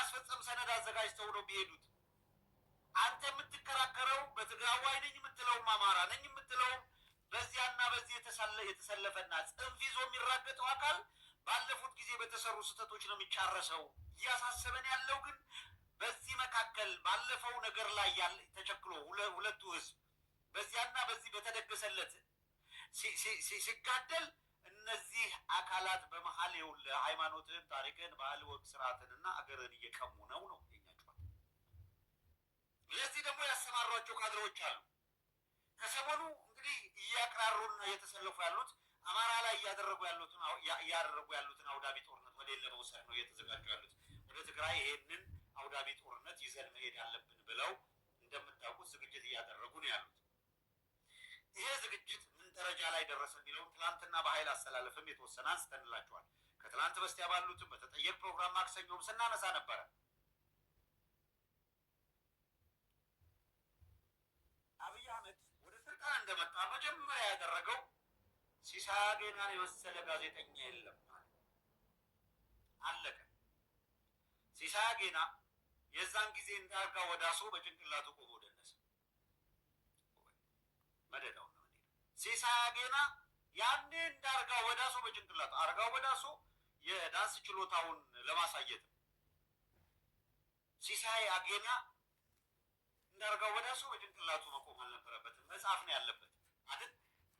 የማስፈጸም ሰነድ አዘጋጅተው ነው ቢሄዱት። አንተ የምትከራከረው በትግራዋይ ነኝ የምትለውም አማራ ነኝ የምትለውም በዚያና በዚህ የተሰለፈና ጽንፍ ይዞ የሚራገጠው አካል ባለፉት ጊዜ በተሰሩ ስህተቶች ነው የሚጫረሰው። እያሳሰበን ያለው ግን በዚህ መካከል ባለፈው ነገር ላይ ያለ ተቸክሎ ሁለቱ ህዝብ በዚያና በዚህ በተደገሰለት ሲጋደል እነዚህ አካላት በመሀል የውል ሃይማኖትን፣ ታሪክን፣ ባህል፣ ወግ፣ ስርዓትንና አገርን እየቀሙ ነው የኛቸዋል። ለዚህ ደግሞ ያሰማሯቸው ካድሬዎች አሉ። ከሰሞኑ እንግዲህ እያቅራሩና እየተሰለፉ ያሉት አማራ ላይ እያደረጉ ያሉትን አውዳቢ ጦርነት ወደ ለመውሰድ ነው እየተዘጋጁ ያሉት። ወደ ትግራይ ይሄንን አውዳቢ ጦርነት ይዘን መሄድ አለብን ብለው እንደምታውቁት ዝግጅት እያደረጉ ነው ያሉት። ይሄ ዝግጅት ምን ደረጃ ላይ ደረሰ የሚለውን ትላንትና በኃይል አስተላለፍም የተወሰነ አንስተንላችኋል። ከትላንት በስቲያ ባሉትም በተጠየቅ ፕሮግራም ማክሰኞም ስናነሳ ነበረ። አብይ አህመድ ወደ ስልጣን እንደመጣ መጀመሪያ ያደረገው ሲሳይ አጌናን የመሰለ ጋዜጠኛ የለም አለቀ። ሲሳይ አጌና የዛን ጊዜ እንዳርጋ ወዳሶ በጭንቅላቱ ቆሞ ደነሰ። መደዳው ነው ሲሳይ አጌና ያኔ እንዳርጋ ወዳሶ በጭንቅላቱ አርጋው ወዳሶ የዳንስ ችሎታውን ለማሳየት ሲሳይ አጌና እንዳርጋው ወዳሶ በጭንቅላቱ መቆም አልነበረበትም። መጽሐፍ ነው ያለበት አይደል?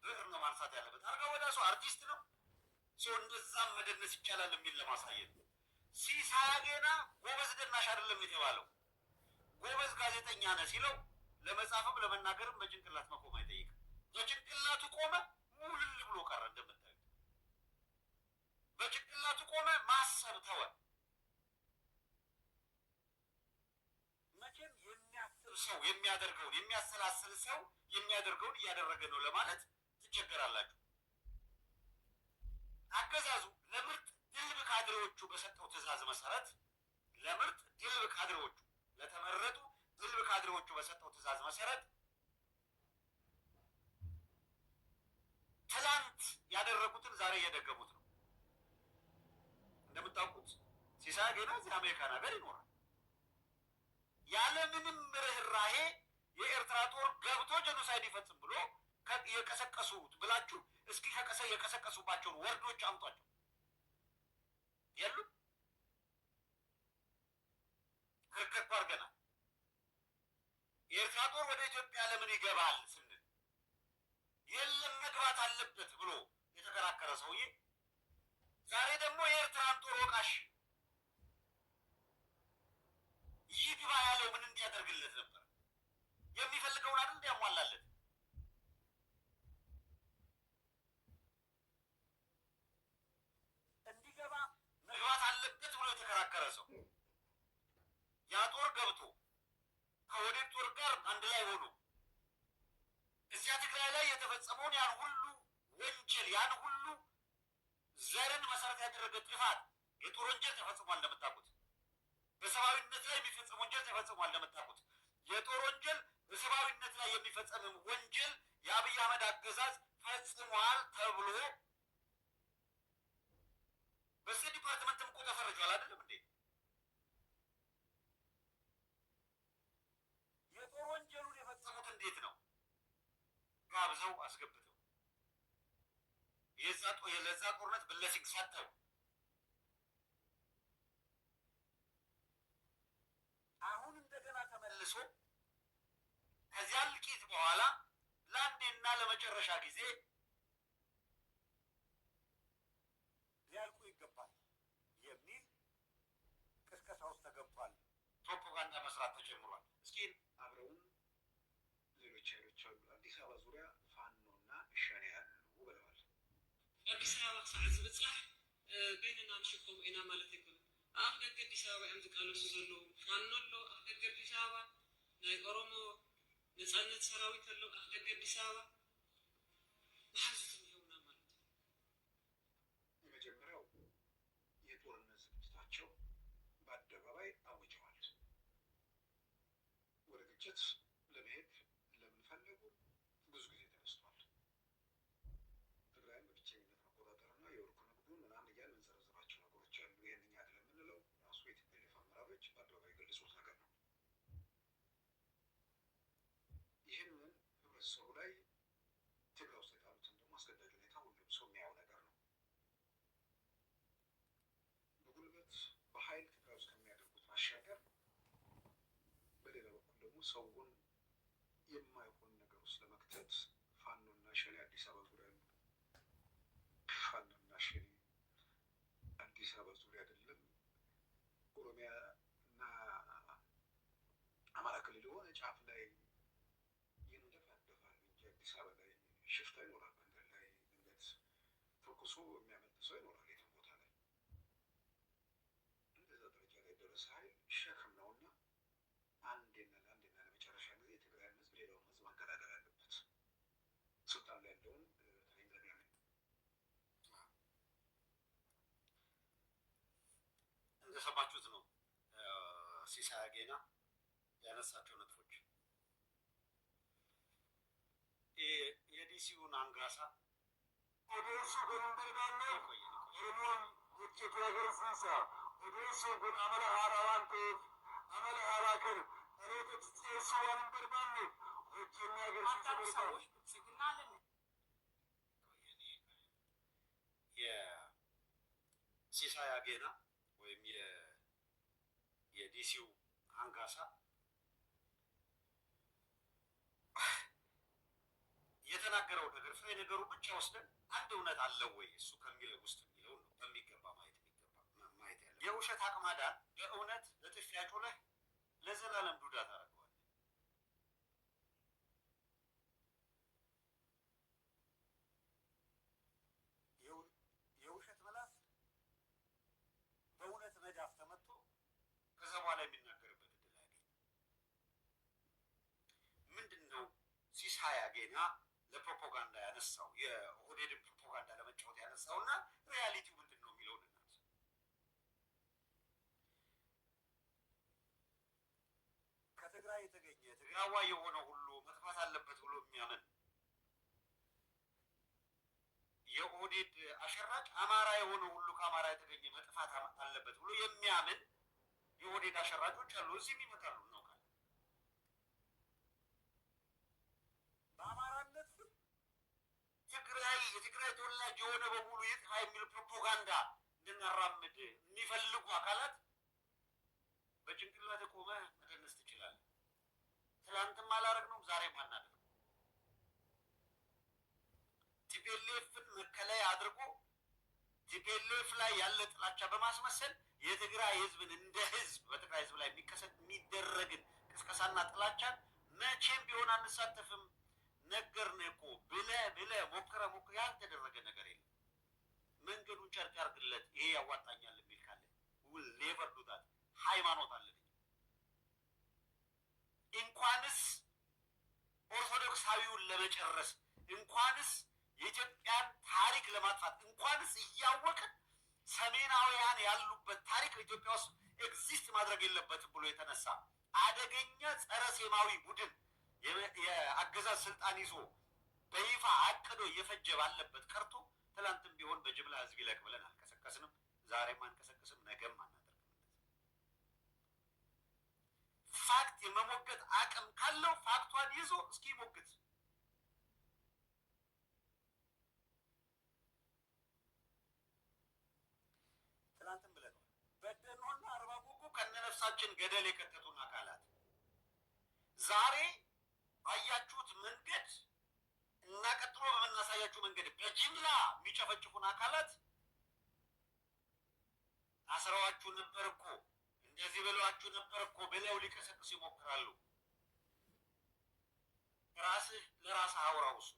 ብዕር ነው ማንሳት ያለበት። አርጋው ወዳሶ አርቲስት ነው ሰው እንደዛም መደነስ ይቻላል የሚል ለማሳየት። ሲሳይ አጌና ጎበዝ ደናሽ አይደለም የተባለው ጎበዝ ጋዜጠኛ ነህ ሲለው ለመጻፍም ለመናገርም በጭንቅላት መቆም አይጠይቅም። በጭንቅላቱ ቆመ፣ ሙልል ብሎ ቀረ። እንደምታዩት በጭንቅላቱ ቆመ፣ ማሰብ ተወ። መቼም የሚያስብ ሰው የሚያደርገውን የሚያሰላስል ሰው የሚያደርገውን እያደረገ ነው ለማለት ትቸገራላችሁ። አገዛዙ ለምርጥ ድልብ ካድሬዎቹ በሰጠው ትዕዛዝ መሰረት ለምርጥ ድልብ ካድሬዎቹ ለተመረጡ ድልብ ካድሬዎቹ በሰጠው ትዕዛዝ መሰረት ትላንት ያደረጉትን ዛሬ እየደገሙት ነው። እንደምታውቁት ሲሳይ አጌና እዚህ አሜሪካን ሀገር ይኖራል። ያለምንም ርህራሄ የኤርትራ ጦር ገብቶ ጀኖሳይድ ይፈጽም ብሎ የቀሰቀሱት ብላችሁ እስኪ የቀሰቀሱባቸውን ወርዶች አምጧቸው። የሉም። ክርክር አድርገናል። የኤርትራ ጦር ወደ ኢትዮጵያ ለምን ይገባል ስንል የለም መግባት አለበት ብሎ የተከራከረ ሰውዬ ዛሬ ደግሞ የኤርትራን ጦር ወቃሽ ይግባ ያለው ምን እንዲያደርግለት ነበር? የሚፈልገውን አይደል እንዲያሟላለት። እንዲገባ መግባት አለበት ብሎ የተከራከረ ሰው ያ ጦር ገብቶ ከወዴት ጦር ጋር አንድ ላይ ሆኖ እዚያ ትግራይ ላይ የተፈጸመውን ያን ሁሉ ወንጀል ያን ሁሉ ዘርን መሰረት ያደረገ ጥፋት የጦር ወንጀል ተፈጽሟል። እንደምታውቁት በሰብአዊነት ላይ የሚፈጸም ወንጀል ተፈጽሟል። እንደምታውቁት የጦር ወንጀል በሰብአዊነት ላይ የሚፈጸም ወንጀል የአብይ አህመድ አገዛዝ ፈጽሟል ተብሎ በስቴት ዲፓርትመንትም እኮ ተፈርጇል። አይደለም እንዴ? የጦር ወንጀሉን የፈጸሙት እንዴት ነው? ጋብዘው አስገብተው ለዛ ጦርነት ብለሲንግ ሰጥተው አሁን እንደገና ተመልሶ ከዚያ እልቂት በኋላ ለአንዴና ለመጨረሻ ጊዜ ሊያልቁ ይገባል የሚል ቅስቀሳ ውስጥ ተገብቷል። ፕሮፓጋንዳ መስራት ተጀምሯል። እስኪ አብረውን ሌሎች ኃይሎች አሉ አዲስ አበባ ዙሪያ ፋኖና ሸኔ ያሉ ብለዋል። አዲስ አበባ ሰዓት ዝብፅሕ በይንና ንሽኮም ኢና ማለት ይኮን ኣብ ደገ አዲስ አበባ እዮም ዝቃለሱ ዘለዉ ፋኖ ኣሎ ኣብ ደገ አዲስ አበባ ናይ ኦሮሞ ነፃነት ሰራዊት ኣሎ ኣብ ደገ አዲስ አበባ መሓዙት የሚሆና ማለት ነው። የመጀመሪያው የጦርነት ዝግጅታቸው በአደባባይ አውጀዋል። ወደ ግጭት ለመሄድ ለምን ፈለጉ? ብዙ ጊዜ ተነስቷል። ትግራይም በብቸኝነት መቆጣጠርና የወርቅ ንግዱን ምናምን እያልን የምንዘረዝራቸው ነገሮች አሉ። ይህንኛ አይደለም የምንለው ራሱ የቲፒኤልኤፍ አመራሮች ሰውን የማይሆን ነገር ውስጥ ለመክተት ፋኖና ሸኔ አዲስ አበባ ዙሪያ ነው። ፋኖና ሸኔ አዲስ አበባ ዙሪያ አይደለም ኦሮሚያ እና አማራ ክልል የሆነ ጫፍ ላይ ይንደፋደፋል እንጂ አዲስ አበባ ላይ ሽፍታ ይኖራል። መንገድ ላይ ድንገት ተኩሶ የሚያመልጥ ሰው ይኖራል። የትም ቦታ ላይ እንደዛ ደረጃ ላይ ደረሰ ኃይል ሸክም ነውና አንዴና ለመጨረሻ ጊዜ የትግራይ ህዝብ ሌላውን ህዝብ ማገዳደር አለበት። ስልጣን ላይ ያለውን ተንገዳሚ እንደሰማችሁት ነው ሲሳይ አጌና ያነሳቸው ነጥቦች። የዲሲውን አንጋሳ ኦዴሱ ገንደርዳነ ኦሮሞን ጉጭት ያገርሲሳ ኦዴሱ ጉን አመለ ሀራዋን ቴፍ አመለ ሀራክን እኔት ጤሱ ዋንን በርባነ ሆጅ የሚያገርሲሳ ሰዎች ብልጽግና አለን የሲሳይ አጌና ወይም የዲሲው አንጋሳ የተናገረው ነገር ፍሬ ነገሩ ብቻ ወስደን አንድ እውነት አለው ወይ እሱ ከሚለው ውስጥ የሚለው ነው በሚገባ ማየት ያለ የውሸት አቅማዳን ለእውነት ለጥፊ ያጮለህ ለዘላለም ዱዳ ታደርገዋለህ። የውሸት መላስ በእውነት መዳፍ ተመቶ ከዛ በኋላ የሚናገርበት እድል አያገኝም። ምንድን ነው ሲሳይ አጌና ለፕሮፓጋንዳ ያነሳው የኦህዴድን ፕሮፓጋንዳ ለመጫወት ያነሳው እና ሪያሊቲው ምንድን ነው የሚለውን እናት ከትግራይ የተገኘ ትግራዋይ የሆነ ሁሉ መጥፋት አለበት ብሎ የሚያምን የኦህዴድ አሸራጭ አማራ የሆነ ሁሉ ከአማራ የተገኘ መጥፋት አለበት ብሎ የሚያምን የኦህዴድ አሸራጮች አሉ። እዚህም ይመጣሉ እናውቃለን። በአማራነት የትግራይ ተወላጅ የሆነ በሙሉ ይጥፋ የሚል ፕሮፓጋንዳ እንድናራምድ የሚፈልጉ አካላት በጭንቅላት ቆመ መደነስ ትችላለህ። ትላንትም አላረግነውም፣ ዛሬም አናደርግም። ቲፒኤልኤፍን መከለያ አድርጎ ቲፒኤልኤፍ ላይ ያለ ጥላቻ በማስመሰል የትግራይ ህዝብን እንደ ህዝብ በትግራይ ህዝብ ላይ የሚደረግን ቅስቀሳና ጥላቻን መቼም ቢሆን አንሳተፍም ነገርንህ እኮ ብለህ ሞክረህ ያልተደረገ ነገር የለም። መንገዱን ጨርቅ ያርግለት። ይሄ ያዋጣኛል የሚል ካለ ውል ኔቨር ዱ ዛት። ሃይማኖት አለን እንኳንስ ኦርቶዶክሳዊውን ለመጨረስ እንኳንስ የኢትዮጵያን ታሪክ ለማጥፋት እንኳንስ እያወቅን ሰሜናውያን ያሉበት ታሪክ በኢትዮጵያ ውስጥ ኤግዚስት ማድረግ የለበትም ብሎ የተነሳ አደገኛ ጸረ ሴማዊ ቡድን የአገዛዝ ስልጣን ይዞ በይፋ አቅዶ እየፈጀ ባለበት ቀርቶ ትላንትም ቢሆን በጅምላ ህዝብ ይለቅ ብለን አልቀሰቀስንም። ዛሬም አንቀሰቅስም፣ ነገም አናደርግም። ፋክት የመሞገት አቅም ካለው ፋክቷን ይዞ እስኪ ሞግት። ትላንትም ብለናል። በደኖና አርባ ጉጉ ከነነፍሳችን ገደል የከተቱን አካላት ዛሬ አያችሁት መንገድ እና ቀጥሎ በምናሳያችሁ መንገድ በጅምላ የሚጨፈጭፉን አካላት አስረዋችሁ ነበር እኮ እንደዚህ ብለዋችሁ ነበር እኮ ብለው ሊቀሰቅሱ ይሞክራሉ። ራስህ ለራስህ አውራው። እሱ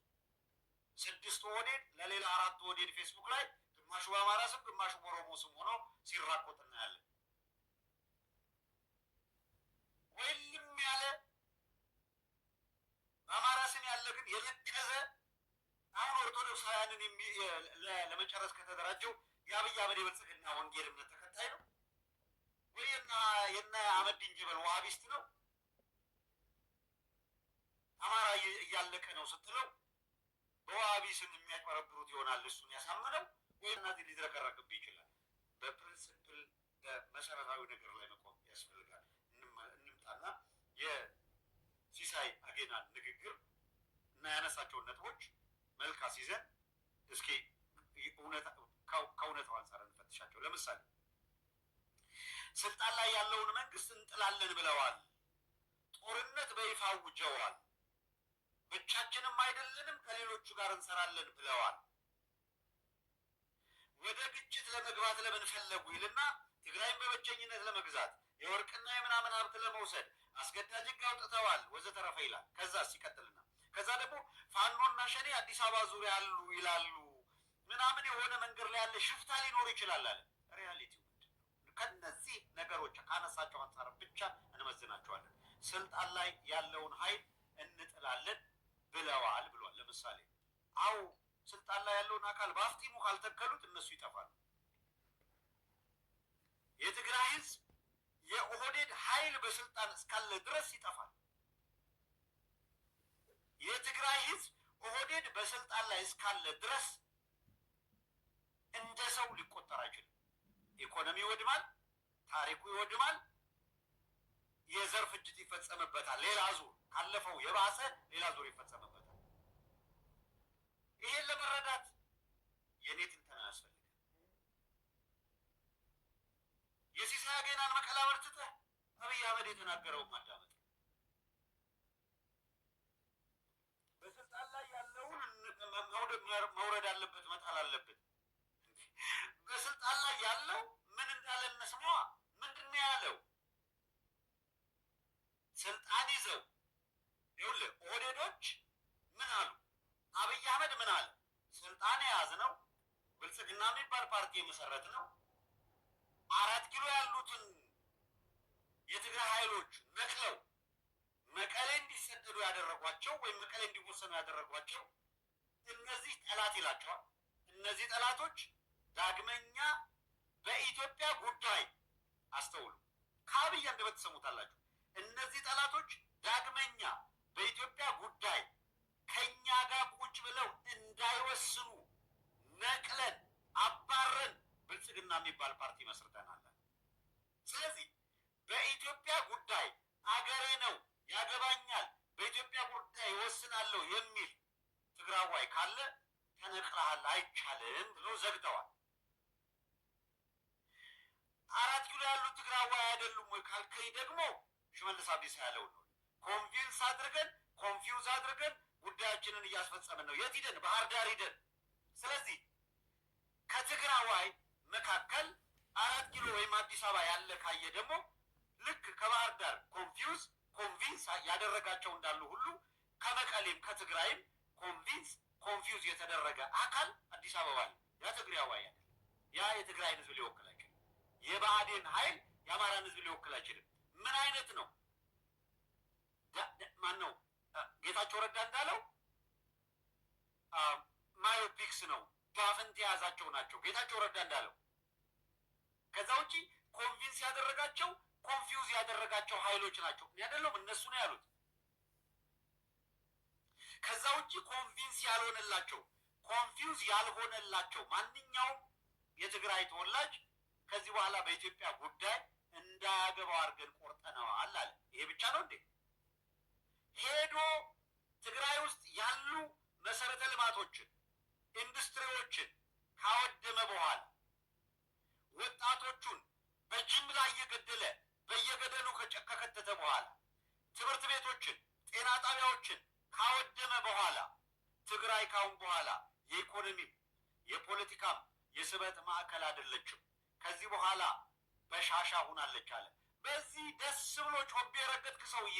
6 ኦህዴድ ለሌላ 4 ኦህዴድ ፌስቡክ ላይ ግማሹ በአማራ ስም ግማሹ በኦሮሞ ስም ሆኖ ሲራቆት እናያለን። ወይም ያለ በአማራ ስም ያለ ግን የነቀዘ አሁን ኦርቶዶክሳውያንን ለመጨረስ ከተደራጀው የአብይ አህመድ የብልጽግና ወንጌል እምነት ተከታይ ነው ወይ የና አህመድ ድንጅበል ዋሃቢስት ነው? አማራ እያለቀ ነው ስትለው በዋሃቢ ስም የሚያጭበረብሩት ይሆናል እሱን ያሳመነው ወይ እናዚህ ሊዝረከረክብህ ይችላል። በፕሪንሲፕል በመሰረታዊ ነገር ላይ መቆም ያስፈልጋል። እንምጣና የሲሳይ አጌናን ንግግር እና ያነሳቸውን ነጥቦች መልክ አስይዘን እስኪ ከእውነታው አንጻር እንፈትሻቸው። ለምሳሌ ስልጣን ላይ ያለውን መንግስት እንጥላለን ብለዋል። ጦርነት በይፋ አውጀዋል። ብቻችንም አይደለንም ከሌሎቹ ጋር እንሰራለን ብለዋል። ወደ ግጭት ለመግባት ለምን ፈለጉ ይልና ትግራይን በብቸኝነት ለመግዛት የወርቅና የምናምን ሀብት ለመውሰድ አስገዳጅ ሕግ አውጥተዋል ወዘተረፈ ይላል። ከዛ ሲቀጥልና ከዛ ደግሞ ፋኖና ሸኔ አዲስ አበባ ዙሪያ አሉ ይላሉ ምናምን የሆነ መንገድ ላይ ያለ ሽፍታ ሊኖር ይችላል አለ። ሪያሊቲው ምንድን ነው? ከነዚህ ነገሮች ካነሳቸው አንጻር ብቻ እንመዝናቸዋለን። ስልጣን ላይ ያለውን ኃይል እንጥላለን ብለዋል ብሏል። ለምሳሌ አዎ ስልጣን ላይ ያለውን አካል በአፍጢሙ ካልተከሉት እነሱ ይጠፋሉ። የትግራይ ህዝብ የኦህዴድ ኃይል በስልጣን እስካለ ድረስ ይጠፋል። የትግራይ ህዝብ ኦህዴድ በስልጣን ላይ እስካለ ድረስ እንደ ሰው ሊቆጠር አይችልም። ኢኮኖሚ ይወድማል፣ ታሪኩ ይወድማል፣ የዘር ፍጅት ይፈጸምበታል። ሌላ ዙር ካለፈው የባሰ ሌላ ዙር ይፈጸምበታል። ይሄን ለመረዳት የኔ ትንተና ያስፈልጋል። የሲሳይ አገናን መቀላበር ትተህ አብይ አህመድ የተናገረውን ማዳመጥ። በስልጣን ላይ ያለውን መውረድ አለበት፣ መጣል አለበት። በስልጣን ላይ ያለው ምን እንዳለ እንስማዋ። ምንድን ነው ያለው? ስልጣን ይዘው ይኸውልህ ኦህዴዶች ምን አሉ? አብይ አህመድ ምን አለ? ስልጣን የያዝነው ብልጽግና የሚባል ፓርቲ የመሰረት ነው 4 ኪሎ ያሉትን የትግራይ ኃይሎች ነቅለው መቀሌ እንዲሰደዱ ያደረጓቸው ወይም መቀሌ እንዲወሰኑ ያደረጓቸው እነዚህ ጠላት ይላቸዋል። እነዚህ ጠላቶች ዳግመኛ በኢትዮጵያ ጉዳይ አስተውሉ፣ ከአብይ አንደበት ትሰሙታላችሁ። እነዚህ ጠላቶች ዳግመኛ በኢትዮጵያ ጉዳይ ከኛ ጋር ቁጭ ብለው እንዳይወስኑ ነቅለን አባረን ብልጽግና የሚባል ፓርቲ መስርተናል። ስለዚህ በኢትዮጵያ ጉዳይ አገሬ ነው ያገባኛል፣ በኢትዮጵያ ጉዳይ ይወስናለሁ የሚል ትግራዋይ ካለ ተነቅረሃል፣ አይቻልም ብሎ ዘግተዋል። 4 ኪሎ ያሉት ትግራዋይ አይደሉም ወይ ካልከኝ ደግሞ ሽመልስ አብዲሳ ያለው ነው። ኮንቪንስ አድርገን ኮንፊውዝ አድርገን ጉዳያችንን እያስፈጸምን ነው። የት ሂደን? ባህር ዳር ሂደን። ስለዚህ ከትግራዋይ መካከል 4 ኪሎ ወይም አዲስ አበባ ያለ ካየ ደግሞ ልክ ከባህር ዳር ኮንቪንስ ያደረጋቸው እንዳሉ ሁሉ ከመቀሌም ከትግራይም ኮንፊውዝ የተደረገ አካል አዲስ አበባ ነው። ያ ትግራዋይ አይደለም። ያ የትግራይን ህዝብ ሊወክል አይችልም። የብአዴን ኃይል የአማራን ህዝብ ሊወክል አይችልም። ምን አይነት ነው? ማን ነው? ጌታቸው ረዳ እንዳለው ማዮፒክስ ነው፣ ዳፍንት የያዛቸው ናቸው። ጌታቸው ረዳ እንዳለው ከዛ ውጪ ኮንቪንስ ያደረጋቸው ኮንፊውዝ ያደረጋቸው ኃይሎች ናቸው። አይደለም እነሱ ነው ያሉት። ከዛ ውጪ ኮንቪንስ ያልሆነላቸው ኮንፊውዝ ያልሆነላቸው ማንኛውም የትግራይ ተወላጅ ከዚህ በኋላ በኢትዮጵያ ጉዳይ እንዳያገባው አድርገን ቆርጠነዋል አለ። ይሄ ብቻ ነው እንዴ? ሄዶ ትግራይ ውስጥ ያሉ መሰረተ ልማቶችን ኢንዱስትሪዎችን ካወደመ በኋላ ወጣቶቹን በጅምላ እየገደለ በየገደሉ ከከተተ በኋላ ትምህርት ቤቶችን፣ ጤና ጣቢያዎችን ካወደመ በኋላ ትግራይ ካሁን በኋላ የኢኮኖሚም የፖለቲካም የስበት ማዕከል አይደለችም። ከዚህ በኋላ በሻሻ ሆናለች አለ። በዚህ ደስ ብሎ ጮቤ የረገጥክ ሰውዬ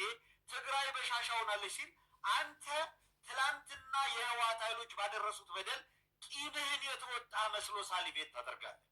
ትግራይ በሻሻ ሆናለች ሲል አንተ ትላንትና የህወሓት ኃይሎች ባደረሱት በደል ቂምህን የተወጣ መስሎ ሳሊቬት ታደርጋለህ።